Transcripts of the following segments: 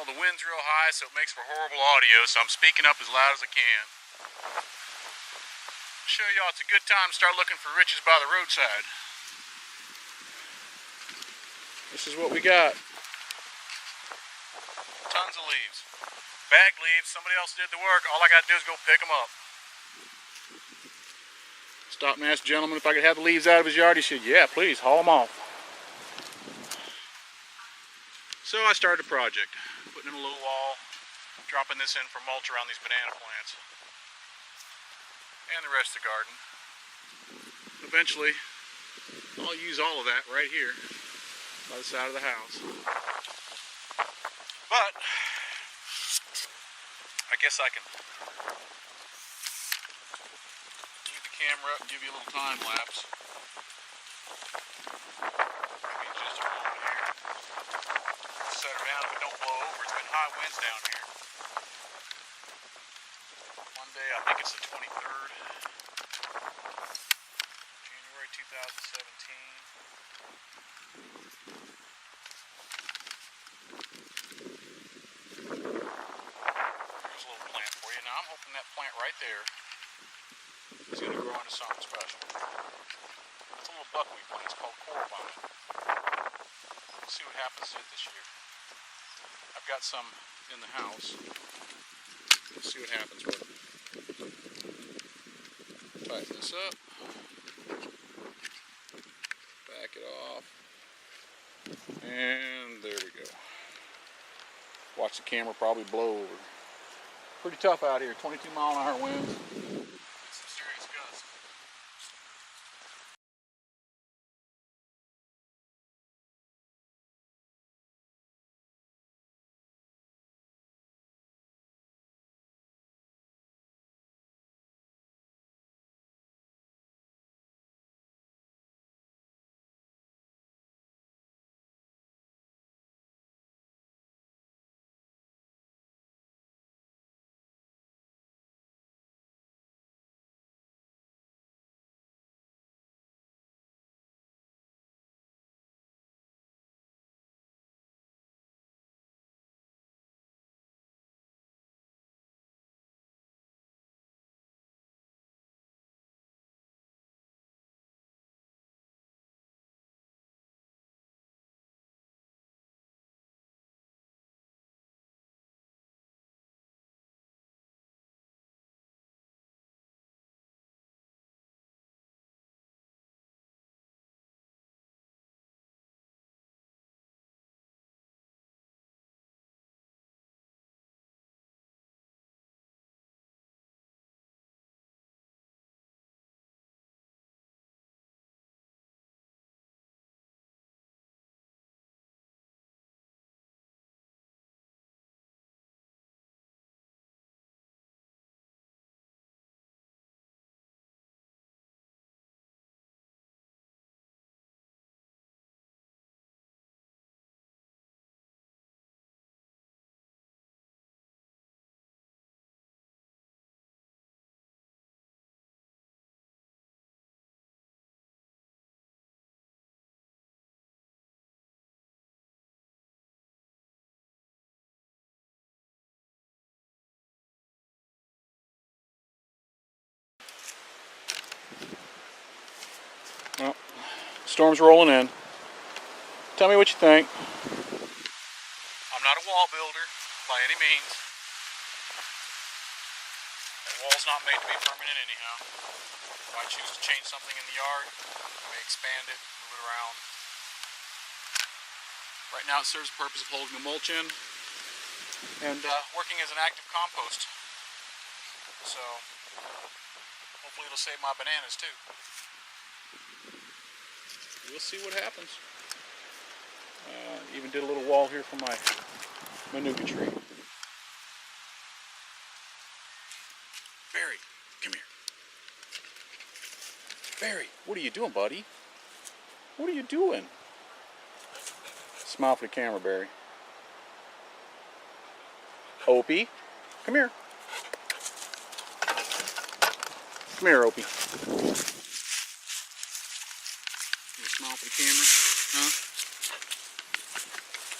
the wind's real high, so it makes for horrible audio, so I'm speaking up as loud as I can. I'll show y'all it's a good time to start looking for riches by the roadside. This is what we got. Tons of leaves. Bag leaves, somebody else did the work. All I gotta do is go pick them up. Stopped and asked the gentleman if I could have the leaves out of his yard. He said, yeah, please, haul them off. So I started a project, putting in a little wall, dropping this in for mulch around these banana plants and the rest of the garden. Eventually, I'll use all of that right here by the side of the house. But I guess I can move the camera up and give you a little time lapse. Maybe just a moment here. Set her down if it don't blow over. It's been high winds down here. Monday, I think it's the 23rd, January 2017. There's a little plant for you. Now I'm hoping that plant right there is going to grow into something special. It's a little buckwheat plant. It's called coral vine. Let's see what happens to it this year. I've got some in the house. Let's see what happens with it. Tighten this up. Back it off. And there we go. Watch the camera probably blow over. Pretty tough out here. 22-mile-an-hour winds. Some serious gusts. Well, storm's rolling in. Tell me what you think. I'm not a wall builder by any means. The wall's not made to be permanent anyhow. If I choose to change something in the yard, I may expand it, move it around. Right now it serves the purpose of holding the mulch in and working as an active compost. So hopefully it'll save my bananas too. We'll see what happens. Even did a little wall here for my manuka tree. Barry, come here. Barry, what are you doing, buddy? What are you doing? Smile for the camera, Barry. Opie, come here. Come here, Opie. You smile for the camera, huh?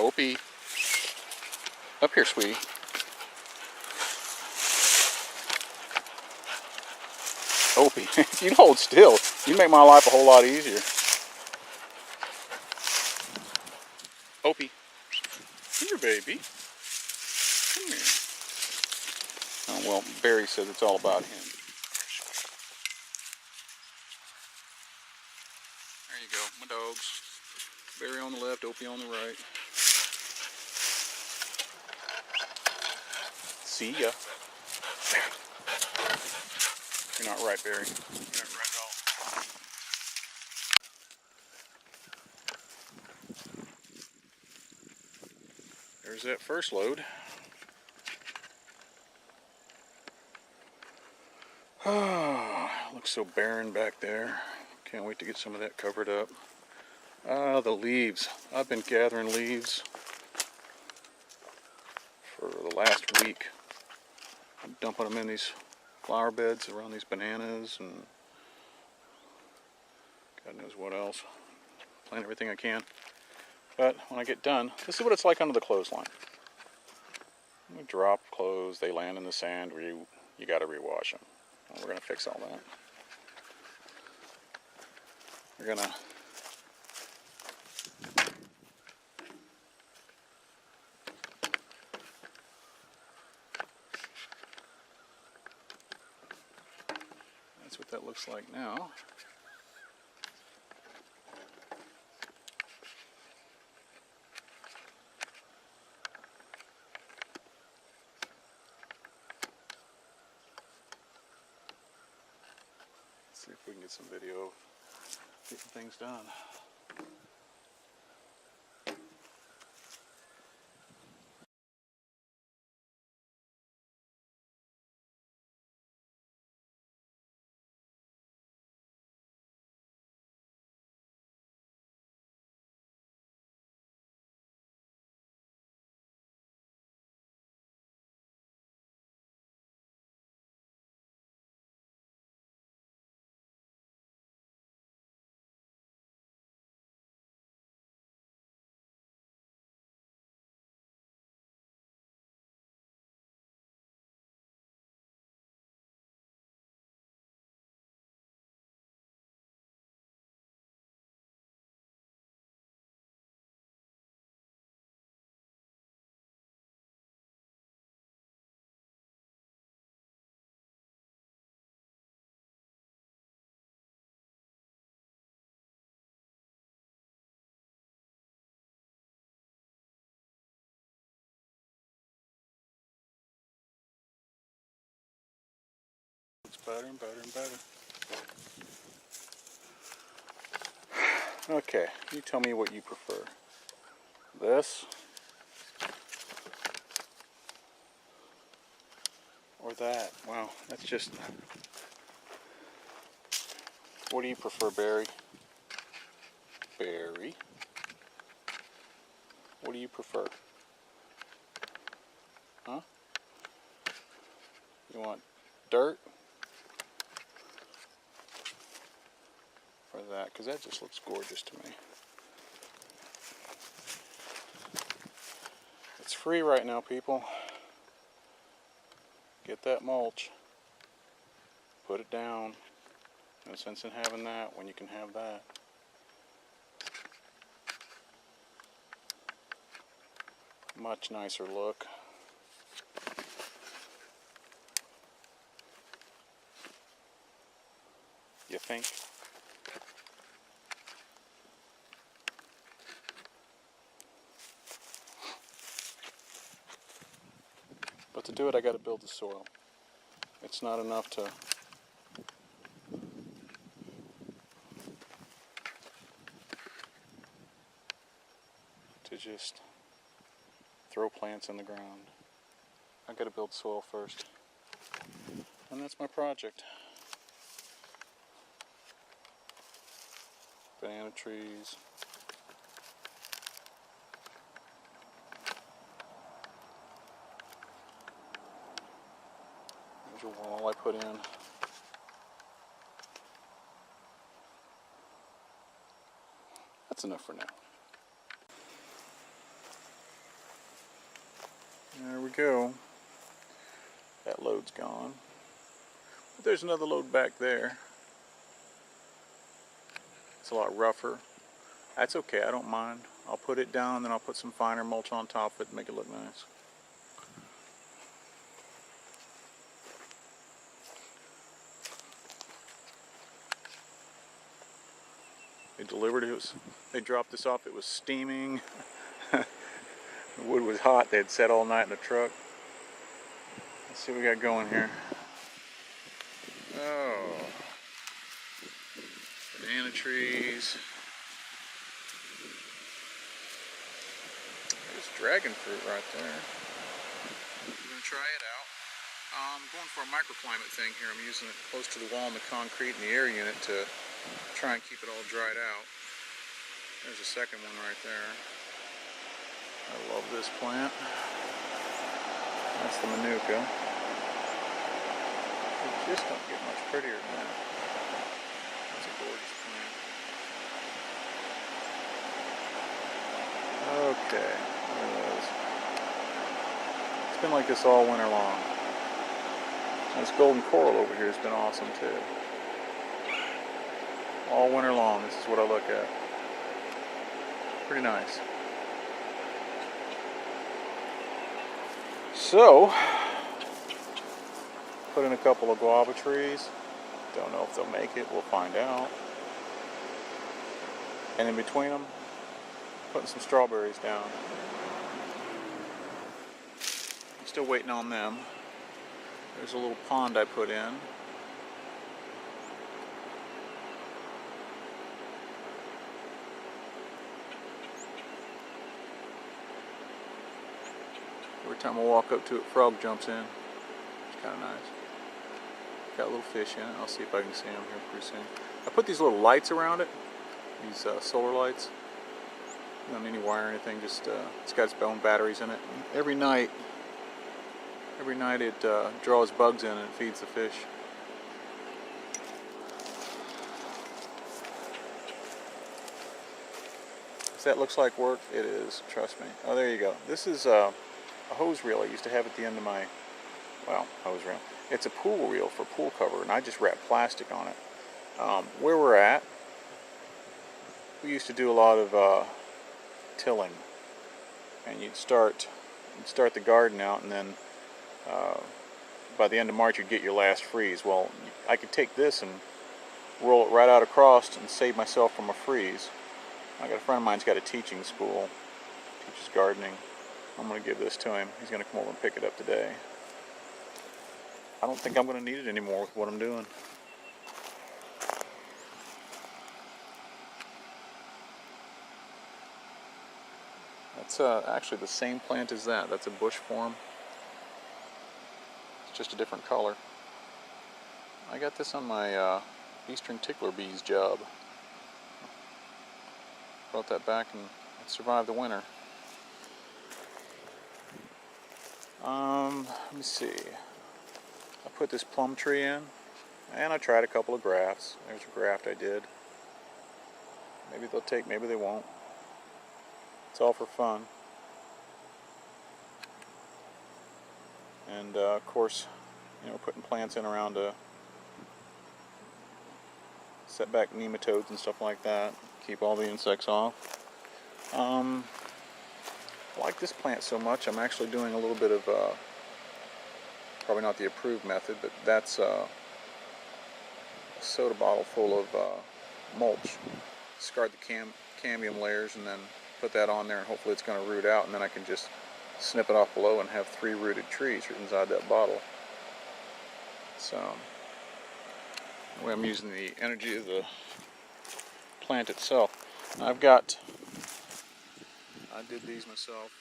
Opie. Up here, sweetie. Opie, if you'd hold still, you'd make my life a whole lot easier. Opie, come here, baby. Come here. Oh, well, Barry says it's all about him. There you go, my dogs. Barry on the left, Opie on the right. See ya. You're not right, Barry. You're not right at all. There's that first load. Oh, looks so barren back there. Can't wait to get some of that covered up. Ah, the leaves. I've been gathering leaves for the last week. I'm dumping them in these flower beds around these bananas and God knows what else. Plant everything I can. But when I get done, this is what it's like under the clothesline. We drop clothes, they land in the sand, you got to rewash them. Well, we're going to fix all that. We're going to that's what that looks like now. Let's see if we can get some video of getting things done. It's better and better and better. Okay, you tell me what you prefer. This or that? Wow, that's just... What do you prefer, Barry? Barry? What do you prefer? Huh? You want dirt? Or that? Because that just looks gorgeous to me. It's free right now, people. Get that mulch. Put it down. No sense in having that when you can have that. Much nicer look. You think? But to do it, I got to build the soil. It's not enough to just throw plants in the ground. I got to build soil first. And that's my project. Banana trees. There's a wall I put in. That's enough for now. we go. That load's gone. But there's another load back there. It's a lot rougher. That's okay, I don't mind. I'll put it down, then I'll put some finer mulch on top of it to make it look nice. They delivered it. They dropped this off. It was steaming. The wood was hot. They had sat all night in the truck. Let's see what we got going here. Oh, banana trees. There's dragon fruit right there. We're gonna try it out. I'm going for a microclimate thing here. I'm using it close to the wall and the concrete and the air unit to try and keep it all dried out. There's a second one right there. I love this plant. That's the Manuka. It just don't get much prettier than that. That's a gorgeous plant. Okay, there it is. It's been like this all winter long. And this golden coral over here has been awesome too. All winter long, this is what I look at. Pretty nice. So, put in a couple of guava trees. Don't know if they'll make it, we'll find out. And in between them, putting some strawberries down. I'm still waiting on them. There's a little pond I put in. Every time I walk up to it, frog jumps in. It's kind of nice. Got a little fish in it. I'll see if I can see them here pretty soon. I put these little lights around it. These solar lights. You don't need any wire or anything. Just it's got its own batteries in it. Every night it draws bugs in and it feeds the fish. If that looks like work, it is. Trust me. Oh, there you go. This is a hose reel I used to have at the end of my, well, hose reel. It's a pool reel for pool cover, and I just wrapped plastic on it. Where we're at, we used to do a lot of tilling, and you'd start the garden out, and then by the end of March you'd get your last freeze. Well, I could take this and roll it right out across and save myself from a freeze. I got a friend of mine's got a teaching school, teaches gardening. I'm going to give this to him. He's going to come over and pick it up today. I don't think I'm going to need it anymore with what I'm doing. That's actually the same plant as that. That's a bush form. It's just a different color. I got this on my Eastern Tickler Bees job. Brought that back and it survived the winter. Let me see. I put this plum tree in, and I tried a couple of grafts. There's a graft I did. Maybe they'll take, maybe they won't. It's all for fun. And of course, you know, putting plants in around to set back nematodes and stuff like that. Keep all the insects off. I like this plant so much, I'm actually doing a little bit of, probably not the approved method, but that's a soda bottle full of mulch. Discard the cambium layers and then put that on there, and hopefully it's going to root out, and then I can just snip it off below and have 3 rooted trees inside that bottle. So, the way I'm using the energy of the plant itself. I did these myself.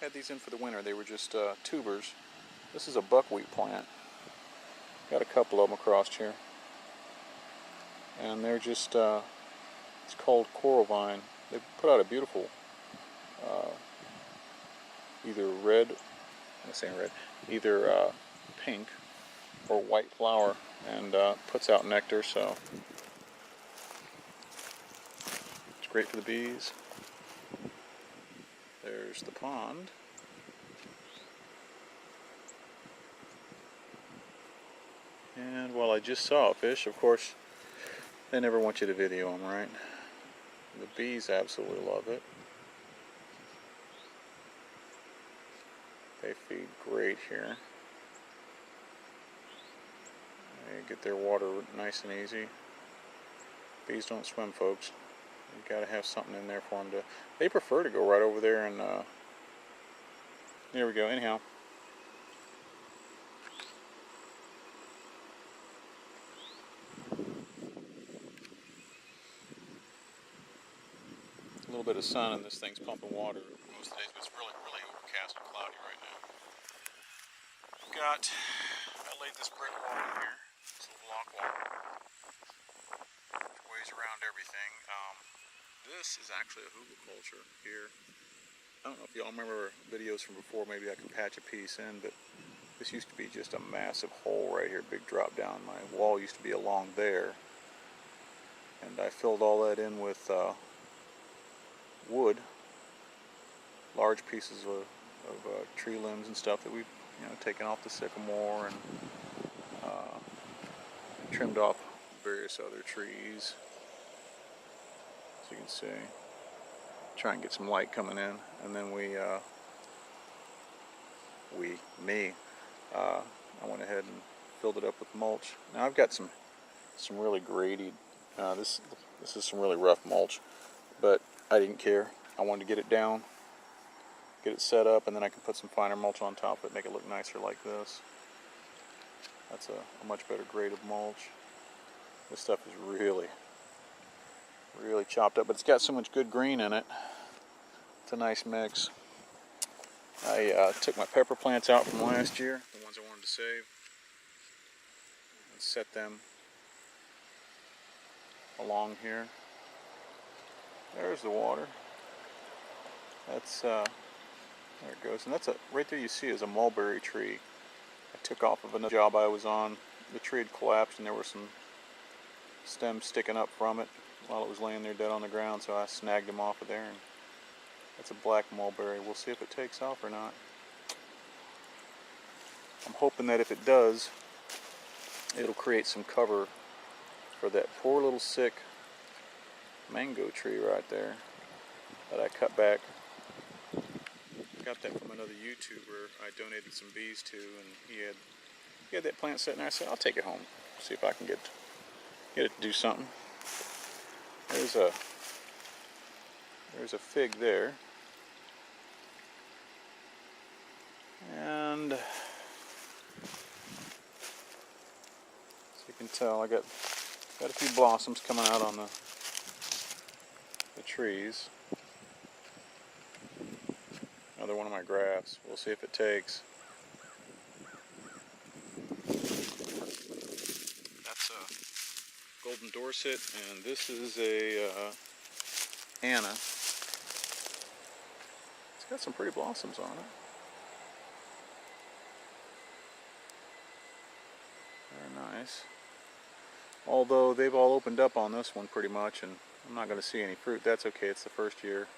Had these in for the winter. They were just tubers. This is a buckwheat plant. Got a couple of them across here. And they're just, it's called coral vine. They put out a beautiful, either red, I'm saying red, either pink or white flower, and puts out nectar, so it's great for the bees. There's the pond. And well, I just saw a fish. Of course, they never want you to video them, right? The bees absolutely love it. They feed great here. They get their water nice and easy. Bees don't swim, folks. You gotta have something in there for them to. They prefer to go right over there and. There we go. Anyhow. A little bit of sun and this thing's pumping water most days, but it's really, really overcast and cloudy right now. I laid this brick wall in here, this little block wall, which weighs around everything. This is actually a hugelkultur here. I don't know if y'all remember videos from before, maybe I can patch a piece in, but this used to be just a massive hole right here, big drop down. My wall used to be along there, and I filled all that in with wood, large pieces of tree limbs and stuff that we've taken off the sycamore and trimmed off various other trees. As you can see, try and get some light coming in, and then I went ahead and filled it up with mulch. Now I've got some really grady. This is some really rough mulch, but I didn't care. I wanted to get it down, get it set up, and then I can put some finer mulch on top of it, make it look nicer like this. That's a much better grade of mulch. This stuff is really, really chopped up, but it's got so much good green in it. It's a nice mix. I took my pepper plants out from last year, the ones I wanted to save, and set them along here. There's the water. That's there it goes, and that's right there. You see is a mulberry tree. I took off of another job I was on. The tree had collapsed, and there were some stems sticking up from it while it was laying there dead on the ground. So I snagged them off of there, and that's a black mulberry. We'll see if it takes off or not. I'm hoping that if it does, it'll create some cover for that poor little sick mango tree right there that I cut back. Got that from another YouTuber I donated some bees to, and he had that plant sitting there. I said, I'll take it home, see if I can get it to do something. There's a fig there, and as you can tell, I got a few blossoms coming out on the trees. Another one of my grafts. We'll see if it takes. That's a golden Dorset, and this is a Anna. It's got some pretty blossoms on it. Very nice. Although they've all opened up on this one pretty much, and I'm not going to see any fruit. That's okay, it's the first year.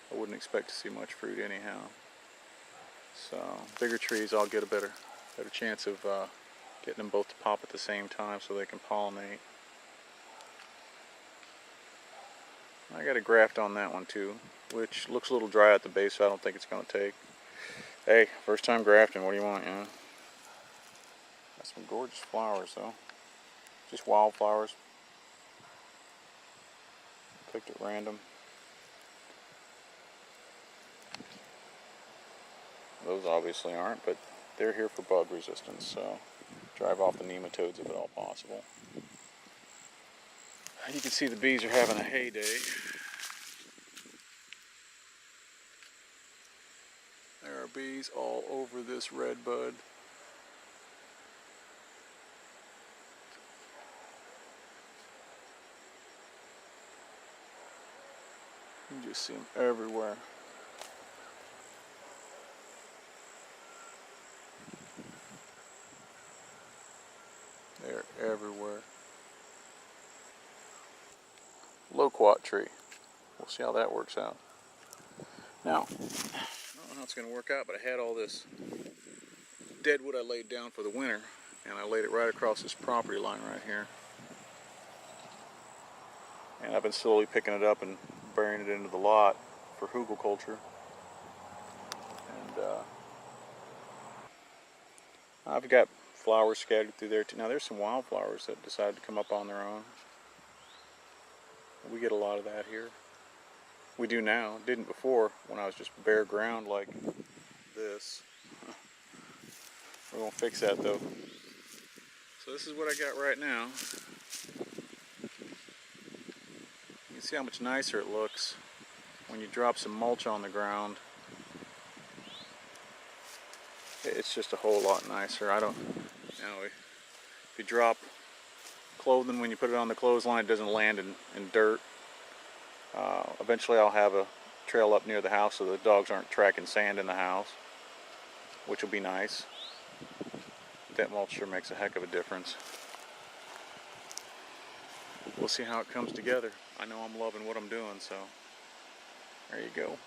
I wouldn't expect to see much fruit anyhow. So bigger trees, I'll get a better chance of getting them both to pop at the same time so they can pollinate. I got a graft on that one too, which looks a little dry at the base, so I don't think it's going to take. Hey, first time grafting, what do you want, you know? Got some gorgeous flowers though. Just wildflowers. Picked at random. Those obviously aren't, but they're here for bug resistance, so drive off the nematodes if at all possible. You can see the bees are having a heyday. There are bees all over this red bud. You can just see them everywhere. They're everywhere. Loquat tree. We'll see how that works out. Now, I don't know how it's going to work out, but I had all this dead wood I laid down for the winter, and I laid it right across this property line right here. And I've been slowly picking it up and burying it into the lot for hugelkultur. And I've got flowers scattered through there too. Now there's some wildflowers that decided to come up on their own. We get a lot of that here. We do now. Didn't before when I was just bare ground like this. We're gonna fix that though. So this is what I got right now. You can see how much nicer it looks when you drop some mulch on the ground. It's just a whole lot nicer. I don't, you know, if you drop clothing when you put it on the clothesline, it doesn't land in dirt. Eventually I'll have a trail up near the house so the dogs aren't tracking sand in the house, which will be nice. That mulch sure makes a heck of a difference. We'll see how it comes together. I know I'm loving what I'm doing, so there you go.